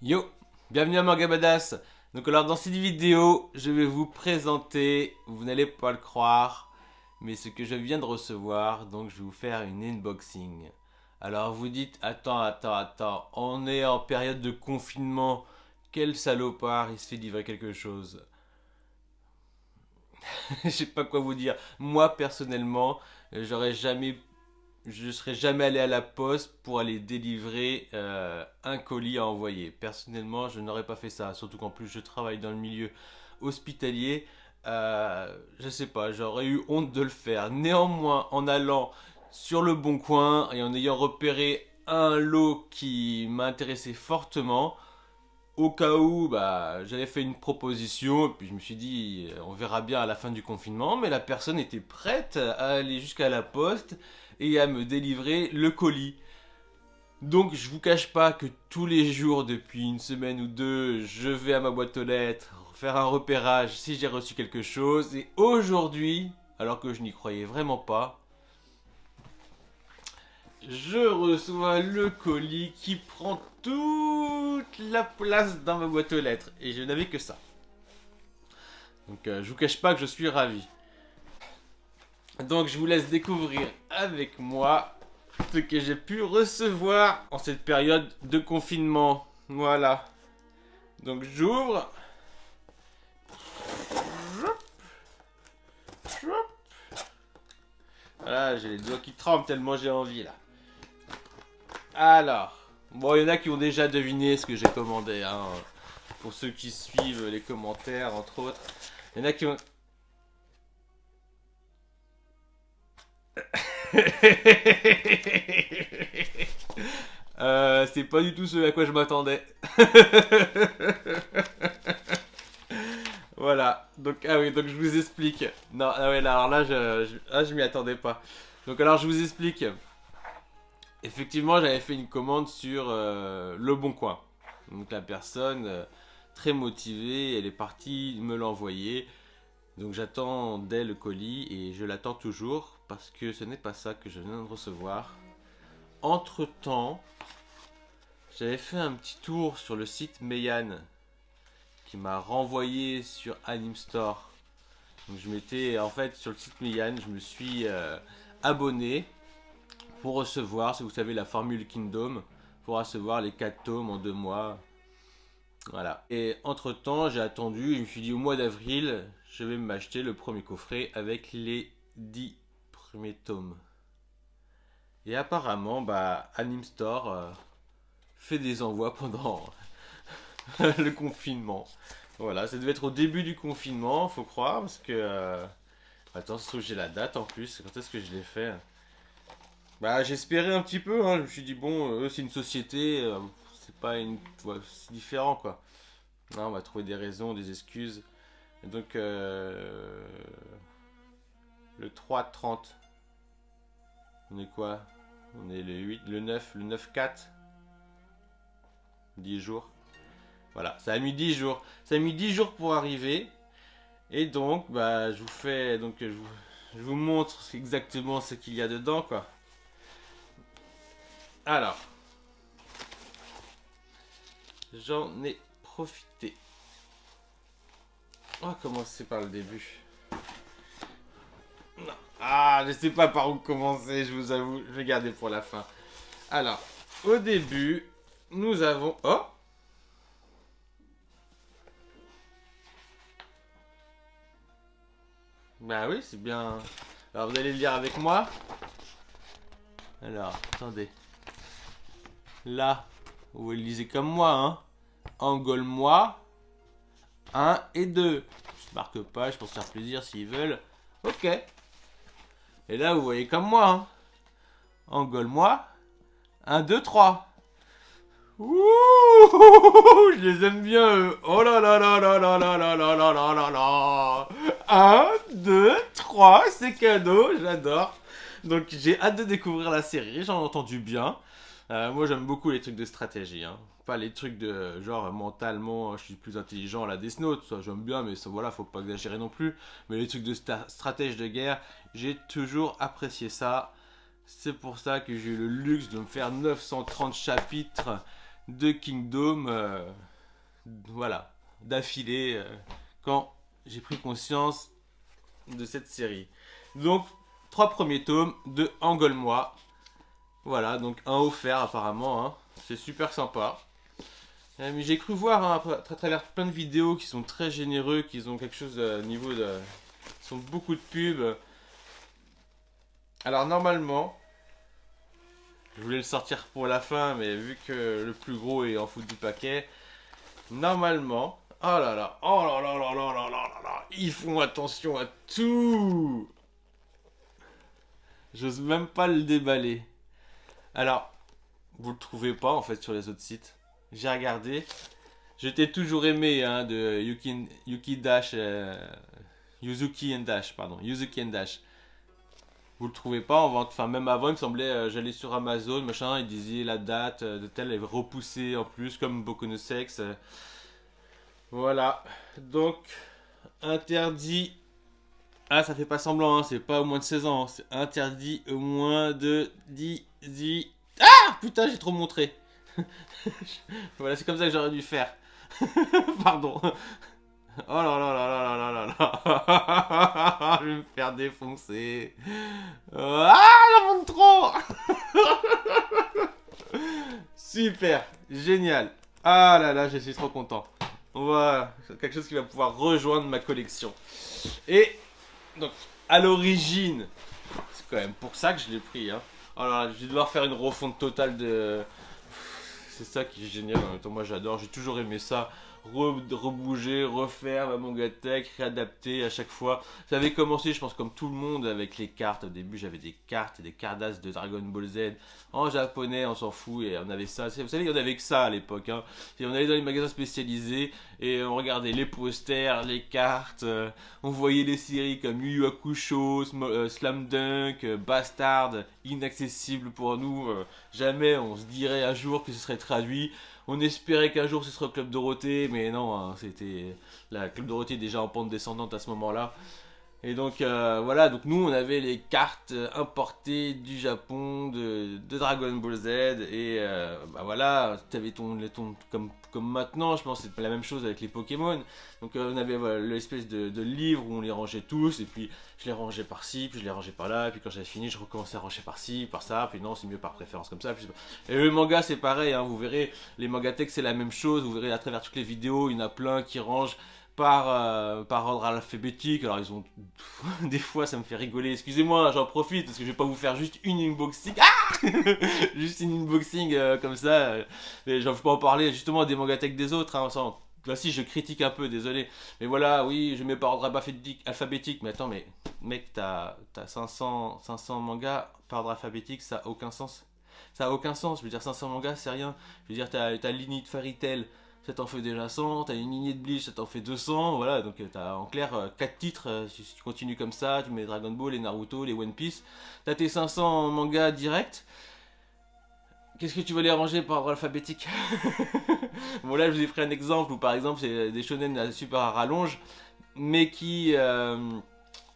Yo, bienvenue à Mangabadas. Donc alors dans cette vidéo, je vais vous présenter, vous n'allez pas le croire, mais ce que je viens de recevoir, donc je vais vous faire une unboxing. Alors vous dites, attends, on est en période de confinement, quel salopard, il se fait livrer quelque chose. Je sais pas quoi vous dire. Moi personnellement, j'aurais jamais je serais jamais allé à la poste pour aller délivrer un colis à envoyer. Personnellement, je n'aurais pas fait ça. Surtout qu'en plus, je travaille dans le milieu hospitalier. Je sais pas, j'aurais eu honte de le faire. Néanmoins, en allant sur le bon coin et en ayant repéré un lot qui m'intéressait fortement, au cas où j'avais fait une proposition, et puis je me suis dit, on verra bien à la fin du confinement, mais la personne était prête à aller jusqu'à la poste et à me délivrer le colis. Donc je vous cache pas que tous les jours, depuis une semaine ou deux, je vais à ma boîte aux lettres, faire un repérage si j'ai reçu quelque chose, et aujourd'hui, alors que je n'y croyais vraiment pas, je reçois le colis qui prend toute la place dans ma boîte aux lettres. Et je n'avais que ça. Donc je vous cache pas que je suis ravi. Donc je vous laisse découvrir avec moi ce que j'ai pu recevoir en cette période de confinement. Voilà. Donc j'ouvre. Voilà, j'ai les doigts qui tremblent tellement j'ai envie là. Alors, bon, il y en a qui ont déjà deviné ce que j'ai commandé, hein. Pour ceux qui suivent les commentaires, entre autres. Il y en a qui ont... c'est pas du tout ce à quoi je m'attendais. Voilà, donc, ah oui, donc je vous explique. Non, ah ouais, là, alors là, je m'y attendais pas. Donc alors je vous explique. Effectivement, j'avais fait une commande sur Le Bon Coin. Donc la personne, très motivée, elle est partie me l'envoyer. Donc j'attends d'elle le colis et je l'attends toujours parce que ce n'est pas ça que je viens de recevoir. Entre temps, j'avais fait un petit tour sur le site Meian qui m'a renvoyé sur Anime Store. Donc je m'étais, en fait, sur le site Meian, je me suis abonné pour recevoir, si vous savez, la formule Kingdom, pour recevoir les 4 tomes en 2 mois. Voilà. Et entre temps, j'ai attendu, je me suis dit au mois d'avril, je vais m'acheter le premier coffret avec les 10 premiers tomes. Et apparemment, Anime Store fait des envois pendant le confinement. Voilà, ça devait être au début du confinement, faut croire, parce que... Attends, ça se trouve, j'ai la date en plus, quand est-ce que je l'ai fait? J'espérais un petit peu, hein. Je me suis dit, bon, eux, c'est une société, c'est pas une. C'est différent, quoi. Non, on va trouver des raisons, des excuses. Et donc, le 3-30. On est quoi? On est le 8, le 9, le 9-4. 10 jours. Voilà, ça a mis 10 jours. Ça a mis 10 jours pour arriver. Et donc, je vous fais. Donc, je vous montre exactement ce qu'il y a dedans, quoi. Alors, j'en ai profité. On va commencer par le début. Non. Ah, je sais pas par où commencer, je vous avoue. Je vais garder pour la fin. Alors, au début, nous avons... Oh! Bah oui, c'est bien... Alors, vous allez le lire avec moi. Alors, attendez. Là, vous le lisez comme moi, hein. Engole-moi. 1 et 2. Je marque pas, je pense faire plaisir s'ils veulent. Ok. Et là, vous voyez comme moi, hein. Engole-moi. 1, 2, 3. Ouh, je les aime bien, eux. Oh là là là là là là là là là là là là. 1, 2, 3, c'est cadeau, j'adore. Donc j'ai hâte de découvrir la série, j'en ai entendu bien. Moi j'aime beaucoup les trucs de stratégie, hein. Pas les trucs de genre mentalement je suis plus intelligent à la Death Note, ça j'aime bien mais ça voilà, faut pas exagérer non plus. Mais les trucs de stratège de guerre, j'ai toujours apprécié ça. C'est pour ça que j'ai eu le luxe de me faire 930 chapitres de Kingdom, voilà, d'affilée, quand j'ai pris conscience de cette série. Donc, 3 premiers tomes de Engole-moi. Voilà, donc un offert apparemment, hein. C'est super sympa. Mais j'ai cru voir hein, à travers plein de vidéos qui sont très généreux, qui ont quelque chose au niveau de... Ils sont beaucoup de pubs. Alors normalement, je voulais le sortir pour la fin, mais vu que le plus gros est en fout du paquet, normalement... Oh là là, oh là là là là là là là là, ils font attention à tout. J'ose même pas le déballer. Alors, vous le trouvez pas en fait sur les autres sites. J'ai regardé. Je t'ai toujours aimé hein, de Yuki Dash, Yuzuki and Dash, pardon, Yuzuki and Dash. Vous le trouvez pas en vente. Enfin, même avant, il me semblait, j'allais sur Amazon, machin, il disait la date de telle est repoussée en plus, comme Boku no Sex. Voilà. Donc, interdit. Ah, ça fait pas semblant, hein, c'est pas au moins de 16 ans, hein, c'est interdit au moins de 10. Ah putain, j'ai trop montré. Voilà, c'est comme ça que j'aurais dû faire. Pardon. Oh là là là là là là là là. Je vais me faire défoncer. Ah, j'en montre trop. Super, génial. Ah là là, je suis trop content. Voilà, c'est quelque chose qui va pouvoir rejoindre ma collection. Et donc, à l'origine, c'est quand même pour ça que je l'ai pris. Hein. Alors, je vais devoir faire une refonte totale de... C'est ça qui est génial en même temps, moi j'adore, j'ai toujours aimé ça. Rebouger, refaire ma mangatech, réadapter à chaque fois. Ça avait commencé, je pense, comme tout le monde avec les cartes. Au début, j'avais des cartes et des cartes d'as de Dragon Ball Z en japonais, on s'en fout, et on avait ça. Vous savez, il y en avait que ça à l'époque. Hein. Et on allait dans les magasins spécialisés et on regardait les posters, les cartes. On voyait les séries comme Yu Yu Hakusho, Slam Dunk, Bastard, inaccessible pour nous. Jamais on se dirait un jour que ce serait traduit. On espérait qu'un jour ce serait Club Dorothée, mais non, hein, c'était la Club Dorothée déjà en pente descendante à ce moment-là. Et donc voilà, donc nous on avait les cartes importées du Japon de Dragon Ball Z et bah voilà, t'avais ton comme maintenant, je pense que c'est la même chose avec les Pokémon. Donc on avait voilà, l'espèce de livre où on les rangeait tous et puis je les rangeais par-ci, puis je les rangeais par-là, et puis quand j'avais fini, je recommençais à ranger par-ci, par ça, puis non, c'est mieux par préférence comme ça. Puis... Et le manga c'est pareil, hein, vous verrez, les mangatech c'est la même chose, vous verrez à travers toutes les vidéos, il y en a plein qui rangent par ordre alphabétique. Alors ils ont des fois ça me fait rigoler, excusez-moi j'en profite parce que je vais pas vous faire juste une unboxing juste une unboxing comme ça mais j'en veux pas en parler justement des mangatech des autres hein, sans... Là si je critique un peu, désolé, mais voilà, oui je mets par ordre alphabétique, mais attends, mais mec t'as 500 mangas par ordre alphabétique, ça a aucun sens, ça a aucun sens, je veux dire 500 mangas c'est rien, je veux dire t'as Lignite Fairy Tail, ça t'en fait déjà 100, t'as une lignée de Bleach, ça t'en fait 200, voilà, donc t'as en clair 4 titres, si tu continues comme ça, tu mets Dragon Ball, les Naruto, les One Piece, t'as tes 500 mangas directs, qu'est-ce que tu veux les ranger par ordre alphabétique? Bon là je vous ai pris un exemple où par exemple c'est des shonen super à rallonge, mais qui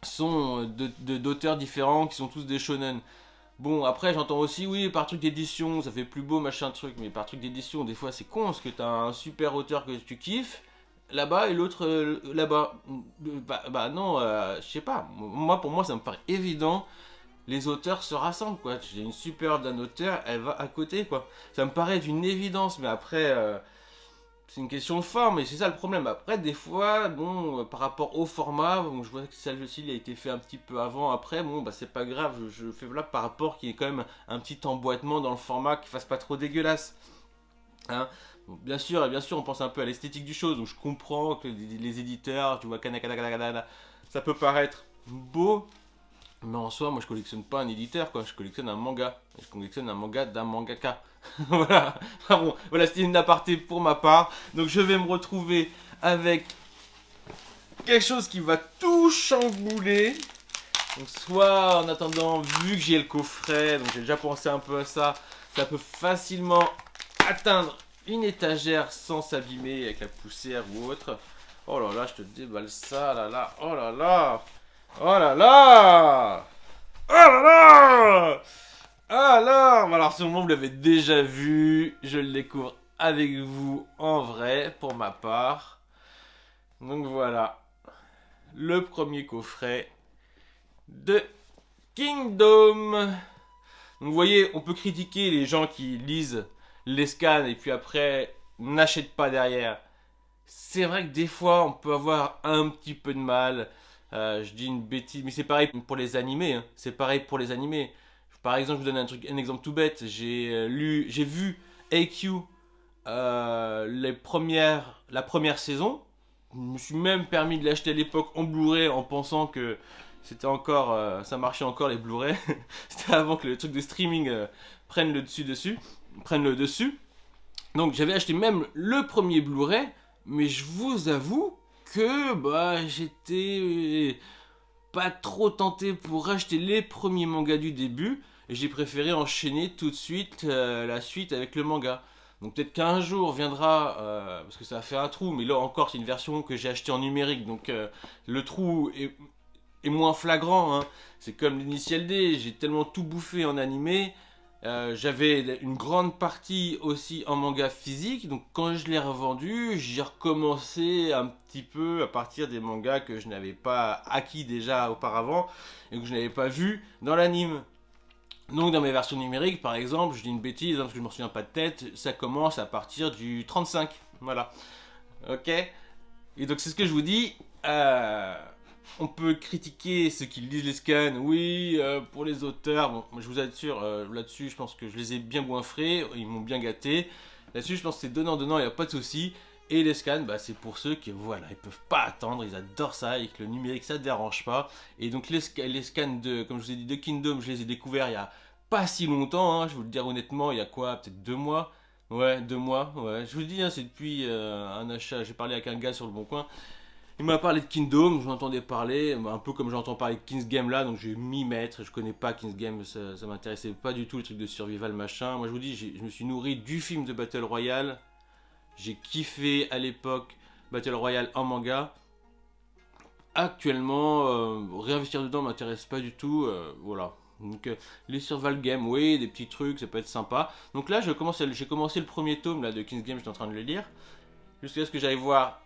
sont d'auteurs différents, qui sont tous des shonen. Bon, après, j'entends aussi, oui, par truc d'édition, ça fait plus beau, machin truc, mais par truc d'édition, des fois, c'est con, parce que t'as un super auteur que tu kiffes, là-bas, et l'autre, là-bas. Bah non, je sais pas. Moi, pour moi, ça me paraît évident, les auteurs se rassemblent, quoi. J'ai une super œuvre d'un auteur, elle va à côté, quoi. Ça me paraît d'une évidence, mais après... c'est une question de forme et c'est ça le problème. Après, des fois, bon, par rapport au format, bon, je vois que celle-ci il a été fait un petit peu avant, après, bon, bah c'est pas grave, je fais là par rapport qu'il y ait quand même un petit emboîtement dans le format qui fasse pas trop dégueulasse. Hein. Bon, bien sûr, on pense un peu à l'esthétique du chose, donc je comprends que les éditeurs, tu vois, ça peut paraître beau, mais en soi, moi je collectionne pas un éditeur, quoi. Je collectionne un manga. Et je collectionne un manga d'un mangaka. Voilà. Ah bon, voilà, c'était une aparté pour ma part. Donc je vais me retrouver avec quelque chose qui va tout chambouler. Donc soit en attendant, vu que j'ai le coffret, donc j'ai déjà pensé un peu à ça, ça peut facilement atteindre une étagère sans s'abîmer avec la poussière ou autre. Oh là là, je te déballe ça, là là, oh là là. Oh là là! Oh là là! Alors, sûrement vous l'avez déjà vu, je le découvre avec vous en vrai pour ma part. Donc voilà, le premier coffret de Kingdom. Donc vous voyez, on peut critiquer les gens qui lisent les scans et puis après n'achètent pas derrière. C'est vrai que des fois on peut avoir un petit peu de mal. Je dis une bêtise, mais c'est pareil pour les animés. Hein. C'est pareil pour les animés. Par exemple, je vous donne un exemple tout bête. J'ai vu AQ la première saison. Je me suis même permis de l'acheter à l'époque en Blu-ray en pensant que c'était encore, ça marchait encore les Blu-ray. C'était avant que le truc de streaming prenne le dessus. Donc j'avais acheté même le premier Blu-ray, mais je vous avoue que bah j'étais pas trop tenté pour acheter les premiers mangas du début. Et j'ai préféré enchaîner tout de suite la suite avec le manga. Donc peut-être qu'un jour viendra, parce que ça a fait un trou, mais là encore c'est une version que j'ai achetée en numérique, donc le trou est moins flagrant. Hein. C'est comme l'initial D, j'ai tellement tout bouffé en animé. J'avais une grande partie aussi en manga physique, donc quand je l'ai revendu, j'ai recommencé un petit peu à partir des mangas que je n'avais pas acquis déjà auparavant et que je n'avais pas vu dans l'anime. Donc dans mes versions numériques, par exemple, je dis une bêtise hein, parce que je ne me souviens pas de tête, ça commence à partir du 35. Voilà. Ok. Et donc c'est ce que je vous dis. On peut critiquer ceux qui lisent les scans, oui, pour les auteurs. Bon, je vous assure, là-dessus, je pense que je les ai bien goinfrés, ils m'ont bien gâté. Là-dessus, je pense que c'est donnant-donnant, il n'y a pas de souci. Et les scans, bah, c'est pour ceux qui, voilà, ils peuvent pas attendre, ils adorent ça, et que le numérique, ça ne dérange pas. Et donc, les scans de, comme je vous ai dit, de Kingdom, je les ai découverts il y a pas si longtemps, hein, je vous le dire honnêtement, il y a quoi, peut-être 2 mois. Ouais, 2 mois, ouais. Je vous le dis, hein, c'est depuis un achat, j'ai parlé avec un gars sur le Bon Coin. Il m'a parlé de Kingdom, je m'entendais parler, un peu comme j'entends parler de King's Game là, donc je vais m'y mettre. Je connais pas King's Game, ça m'intéressait pas du tout le truc de survival machin. Moi je vous dis, je me suis nourri du film de Battle Royale. J'ai kiffé à l'époque Battle Royale en manga. Actuellement, réinvestir dedans m'intéresse pas du tout, voilà. Donc les survival games, oui, des petits trucs, ça peut être sympa. Donc là, j'ai commencé le premier tome là, de King's Game, j'étais en train de le lire. Jusqu'à ce que j'aille voir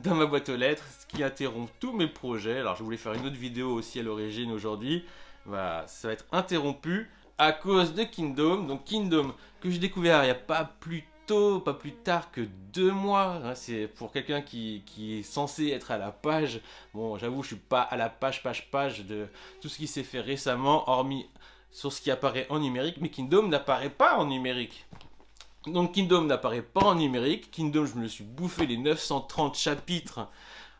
dans ma boîte aux lettres, ce qui interrompt tous mes projets. Alors je voulais faire une autre vidéo aussi à l'origine aujourd'hui. Bah, ça va être interrompu à cause de Kingdom. Donc Kingdom que j'ai découvert il n'y a pas plus tôt, pas plus tard que 2 mois. Hein, c'est pour quelqu'un qui est censé être à la page. Bon, j'avoue, je suis pas à la page de tout ce qui s'est fait récemment, hormis sur ce qui apparaît en numérique. Mais Kingdom n'apparaît pas en numérique. Donc Kingdom n'apparaît pas en numérique. Kingdom, je me suis bouffé les 930 chapitres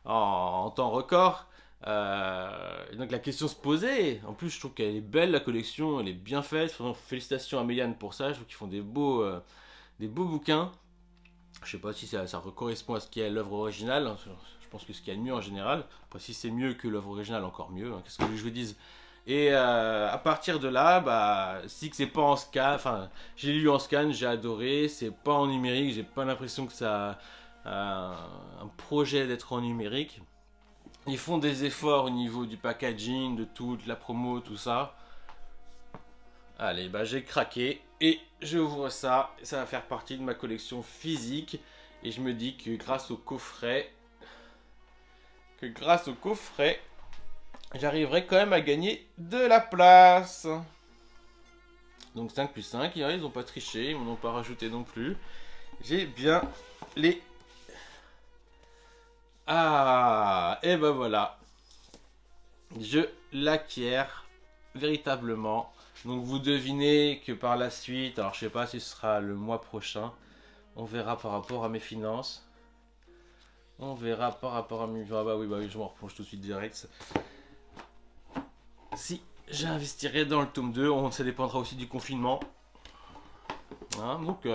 en temps record. Et donc la question se posait. En plus, je trouve qu'elle est belle, la collection, elle est bien faite. Félicitations à Méliane pour ça. Je trouve qu'ils font des beaux bouquins. Je sais pas si ça correspond à ce qui est l'œuvre originale. Je pense que ce qu'il y a de mieux en général. Après, si c'est mieux que l'œuvre originale, encore mieux. Qu'est-ce que je vous dise? Et à partir de là, bah, si que c'est pas en scan, enfin, j'ai lu en scan, j'ai adoré, c'est pas en numérique, j'ai pas l'impression que ça a un projet d'être en numérique. Ils font des efforts au niveau du packaging, de tout, de la promo, tout ça. Allez, bah j'ai craqué et je vois ça, ça va faire partie de ma collection physique. Et je me dis que grâce au coffret, j'arriverai quand même à gagner de la place. Donc 5 plus 5, ils n'ont pas triché, ils m'en ont pas rajouté non plus. J'ai bien les... Ah, et ben voilà. Je l'acquiers véritablement. Donc vous devinez que par la suite, alors je sais pas si ce sera le mois prochain, on verra par rapport à mes finances. On verra par rapport à mes... Ah bah oui, je m'en replonge tout de suite direct. Si j'investirai dans le tome 2, ça dépendra aussi du confinement. Hein, donc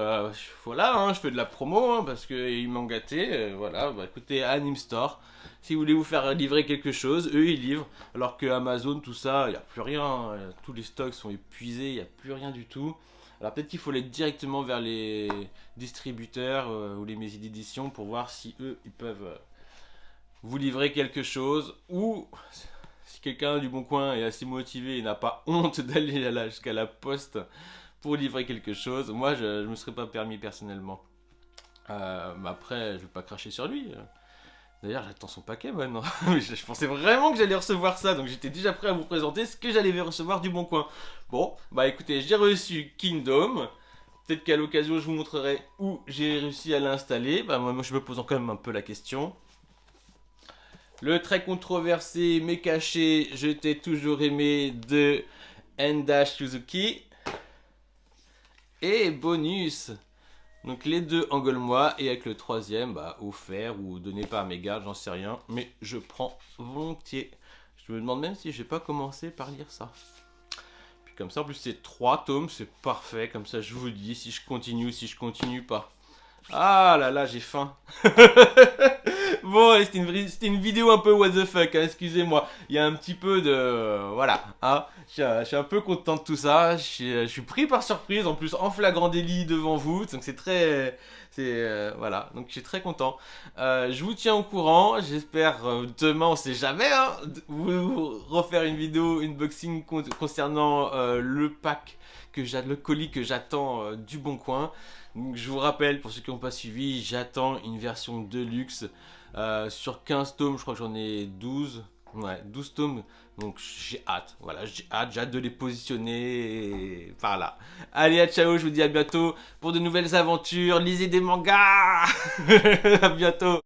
voilà, hein, je fais de la promo hein, parce qu'ils m'ont gâté. Voilà, bah, écoutez, Anime Store, si vous voulez vous faire livrer quelque chose, eux ils livrent. Alors que Amazon, tout ça, il n'y a plus rien. Tous les stocks sont épuisés, il n'y a plus rien du tout. Alors peut-être qu'il faut aller directement vers les distributeurs ou les maisons d'édition pour voir si eux ils peuvent vous livrer quelque chose. Ou si quelqu'un du Bon Coin est assez motivé et n'a pas honte d'aller jusqu'à la poste pour livrer quelque chose, moi je me serais pas permis personnellement. Mais après, je vais pas cracher sur lui. D'ailleurs, j'attends son paquet maintenant. Je pensais vraiment que j'allais recevoir ça, donc j'étais déjà prêt à vous présenter ce que j'allais recevoir du Bon Coin. Bon, bah écoutez, j'ai reçu Kingdom. Peut-être qu'à l'occasion, je vous montrerai où j'ai réussi à l'installer. Bah moi, je me pose quand même un peu la question. Le très controversé mais caché, je t'ai toujours aimé de Enda Suzuki. Et bonus, donc les deux engueule-moi et avec le troisième, bah offert ou donné par mes gardes, j'en sais rien. Mais je prends volontiers. Je me demande même si je vais pas commencer par lire ça. Puis comme ça, en plus c'est 3 tomes, c'est parfait. Comme ça, je vous dis si je continue ou si je continue pas. Ah là là, j'ai faim. Bon, c'était une vidéo un peu what the fuck, hein, excusez-moi. Il y a un petit peu de... voilà, hein. Je suis un peu content de tout ça. Je suis pris par surprise, en plus en flagrant délit devant vous. Donc c'est très... voilà, donc je suis très content. Je vous tiens au courant. J'espère demain, on sait jamais, hein, vous refaire une vidéo unboxing concernant le pack, le colis que j'attends du Bon Coin. Donc, je vous rappelle, pour ceux qui n'ont pas suivi, j'attends une version deluxe sur 15 tomes, je crois que j'en ai 12. Ouais, 12 tomes, donc j'ai hâte, voilà, j'ai hâte de les positionner par là. Allez, à ciao, je vous dis à bientôt pour de nouvelles aventures, lisez des mangas. À bientôt.